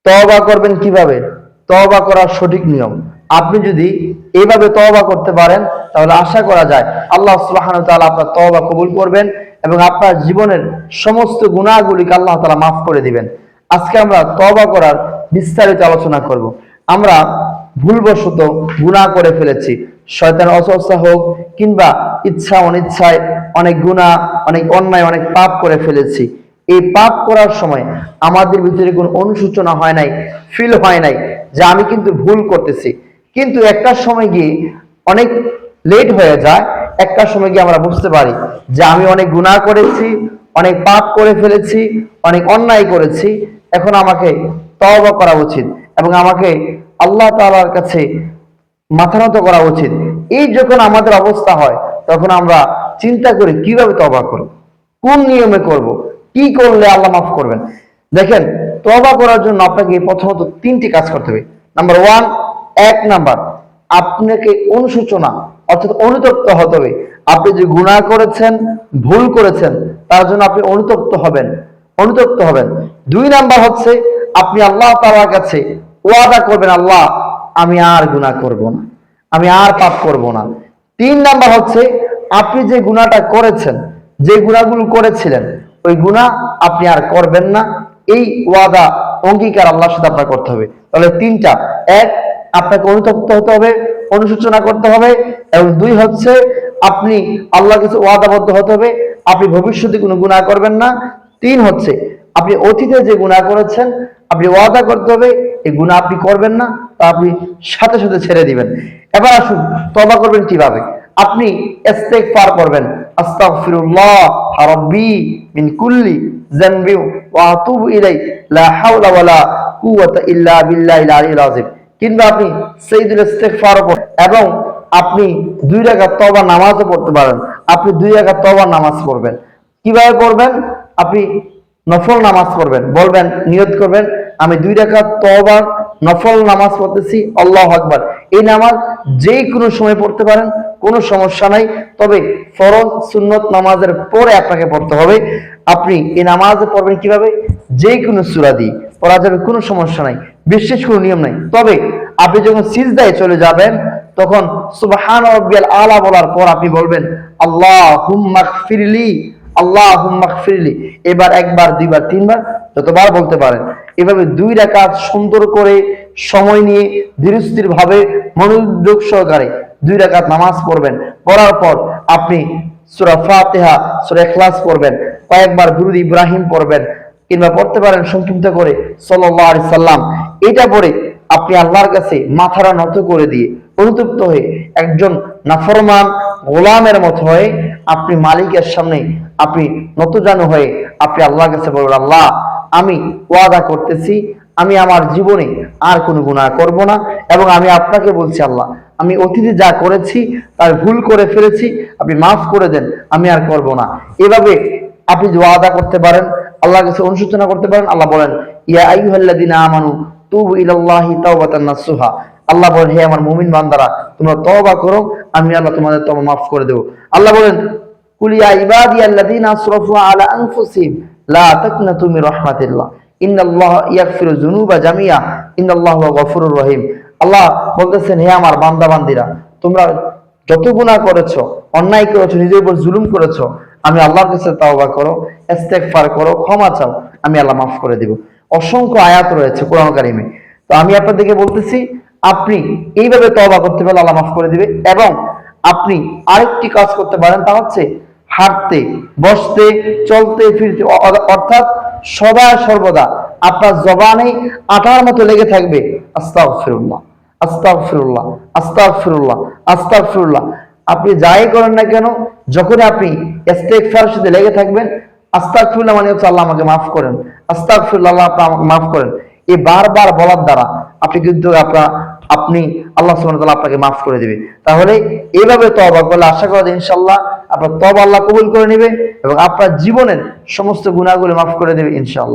তওবা করবেন কিভাবে? তওবা করার সঠিক নিয়ম, আপনি যদি এইভাবে তওবা করতে পারেন তাহলে আশা করা যায় আল্লাহ সুবহানাহু ওয়া তাআলা আপনার তওবা কবুল করবেন এবং আপনার জীবনের সমস্ত গুনাহগুলিকে আল্লাহ তাআলা মাফ করে দিবেন। আজকে আমরা তওবা করার বিস্তারিত আলোচনা করব। আমরা ভুলবশত গুনাহ করে ফেলেছি, শয়তানের ওয়াসওয়াসা হোক কিংবা ইচ্ছা অনিচ্ছায় অনেক গুনাহ, অনেক অন্যায়, অনেক পাপ করে ফেলেছি। এই পাপ করার সময় আমাদের ভিতরে কোনো অনুশোচনা হয় নাই, ফিল হয় নাই যে আমি কিন্তু ভুল করতেছি। কিন্তু একটা সময় গিয়ে অনেক লেট হয়ে যায়, একটা সময় গিয়ে আমরা বুঝতে পারি যে আমি অনেক গুনাহ করেছি, অনেক পাপ করে ফেলেছি, অনেক অন্যায় করেছি। এখন আমাকে তওবা করা উচিত এবং আমাকে আল্লাহ তাআলার কাছে মাথা নত করা উচিত। এই যখন আমাদের অবস্থা হয় তখন আমরা চিন্তা করি কিভাবে তওবা করব, কোন নিয়মে করব, কি করলে আল্লাহ মাফ করবেন। দেখেন, তওবা করার জন্য আপনাকে প্রথমত তিনটি কাজ করতে হবে। নাম্বার ওয়ান, এক নাম্বার, আপনাকে অনুশোচনা অর্থাৎ অনুতপ্ত হতে হবে। আপনি যে গুনাহ করেছেন, ভুল করেছেন, তার জন্য আপনি অনুতপ্ত হবেন। দুই নাম্বার হচ্ছে আপনি আল্লাহ তাআলার কাছে ওয়াদা করবেন, আল্লাহ আমি আর গুনাহ করব না, আমি আর পাপ করব না। তিন নাম্বার হচ্ছে আপনি যে গুনাহটা করেছেন, যে গুনাহগুলো করেছিলেন, ওই গুনাহ আপনি আর করবেন না। এই ওয়াদা অঙ্গীকার আল্লাহর সাথে আপনার করতে হবে। তাহলে তিনটা, এক, আপনাকে অনুতপ্ত হতে হবে, অনুশোচনা করতে হবে, এবং দুই হচ্ছে আপনি আল্লাহর কাছে ওয়াদাবদ্ধ হতে হবে আপনি ভবিষ্যতে কোনো গুনাহ করবেন না। তিন হচ্ছে আপনি অতীতে যে গুনাহ করেছেন আপনি ওয়াদা করতে হবে এই গুনাহ আপনি করবেন না, তা আপনি সাথে সাথে ছেড়ে দিবেন। এবার আসুন তওবা করবেন কিভাবে। আপনি ইস্তেগফার করবেন, আস্তাগফিরুল্লাহ রাব্বি মিন কুল্লি যানবি ওয়া আতুবু ইলাই লা হাওলা ওয়ালা কুওয়াতা ইল্লা বিল্লাহিল আলিয়্যিল আযীম। কিংবা আপনি সাইয়্যিদুল ইস্তেগফার এবং আপনি 2 রাকাত তওবা নামাজও পড়তে পারেন। আপনি 2 রাকাত তওবা নামাজ পড়বেন। কিভাবে পড়বেন? আপনি নফল নামাজ পড়বেন, বলবেন, নিয়ত করবেন আমি 2 রাকাত তওবার নফল নামাজ পড়তেছি, আল্লাহু আকবার। এই নামাজ যে কোনো সময় পড়তে পারেন, কোনো সমস্যা নাই, তবে ফরজ সুন্নত নামাজের পরে আপনাকে পড়তে হবে। আপনি এই নামাজে পড়বেন কিভাবে? যে কোনো সূরা দিয়ে পড়া যাবে, কোনো সমস্যা নাই, বিশেষ কোনো নিয়ম নাই। তবে আপনি যখন সিজদায় চলে যাবেন তখন সুবহান রাব্বিয়াল আলা বলার পর আপনি বলবেন আল্লাহুম্মা গফিরলি, আল্লাহুম্মা গফিরলি। এবার একবার, দুইবার, তিনবার, যতবার বলতে পারেন। এভাবে 2 রাকাত সুন্দর করে সময় নিয়ে ধীরস্থির ভাবে মনোযোগ সহকারে 2 রাকাত নামাজ পড়বেন। পড়ার পর আপনি সূরা ফাতিহা, সূরা ইখলাস পড়বেন, কয়েকবার দুরূদ ইব্রাহিম পড়বেন, কিংবা পড়তে পারেন সংক্ষিপ্ত করে সাল্লাল্লাহু আলাইহি সাল্লাম। এটা পড়ে আপনি আল্লাহর কাছে মাথাটা নত করে দিয়ে অনুতপ্ত হয়ে একজন নাফরমান গোলামের মতো হয়ে আপনি মালিকের সামনে আপনি নতজানু হয়ে আপনি আল্লাহর কাছে বলবেন, আল্লাহ আমি ওয়াদা করতেছি আমি আমার জীবনে আর কোনো গুনাহ করব না, এবং আমি আপনাকে বলছি আল্লাহ আমি অতীতে যা করেছি তার ভুল করে ফেলেছি, আপনি মাফ করে দেন, আমি আর করব না। এভাবে আপনি ওয়াদা করতে পারেন, আল্লাহর কাছে অনুশোচনা করতে পারেন। আল্লাহ বলেন, ইয়া আইয়ুহাল্লাযীনা আমানু তুবু ইলাল্লাহি তাওবাতান নাসুহা। আল্লাহ বলেন, হে আমার মুমিন বান্দারা তোমরা তওবা করো, আমি আল্লাহ তোমাদের তওবা মাফ করে দেব। আল্লাহ বলেন, কুল ইয়া ইবাদিয়াল্লাযীনা আসরাফু আলা আনফুসিহিম লা তাকনাতু মির রাহমাতিল্লাহ ইন্নাল্লাহা ইয়াগফিরু যুনুবা জামিআ ইন্নাল্লাহু গফুরুর রহিম। আল্লাহ বলতেছেন, হে আমার বান্দা বান্দিরা তোমরা যত গুনাহ করেছো, অন্যায় করেছো, নিজের উপর জুলুম করেছো, আমি আল্লাহর কাছে তাওবা করো, ইস্তেগফার করো, ক্ষমা চাও, আমি আল্লাহ মাফ করে দেব। অসংখ্য আয়াত রয়েছে কোরআন কারিমে। তো আমি আপনাদেরকে বলতেছি আপনি এইভাবে তওবা করতে পারলে আল্লাহ মাফ করে দিবে। এবং আপনি আরেকটি কাজ করতে পারেন, তা হচ্ছে হাঁটতে, বসতে, চলতে, ফিরতে, অর্থাৎ সদা সর্বদা আপনার জবানে আঠার মতো লেগে থাকবে আস্তাগফিরুল্লাহ, আস্তাগফিরুল্লাহ, আস্তাগফিরুল্লাহ, আস্তাগফিরুল্লাহ। আপনি যাই করেন না কেন, যখন আপনি ইস্তেগফারের সাথে লেগে থাকবেন, আস্তাগফিরুল্লাহ মানে হচ্ছে আল্লাহ আমাকে মাফ করেন, আস্তাগফিরুল্লাহ আল্লাহ আমাকে মাফ করেন, এই বারবার বলার দ্বারা আপনি কিন্তু আপনি আল্লাহ সুবহানাহু ওয়া তাআলা আপনাকে মাফ করে দিবে। তাহলে এইভাবে তওবা করলে আশা করা যায় ইনশাআল্লাহ আপনার তওবা আল্লাহ কবুল করে নেবে এবং আপনার জীবনের সমস্ত গুনাহগুলো মাফ করে দেবে ইনশাআল্লাহ।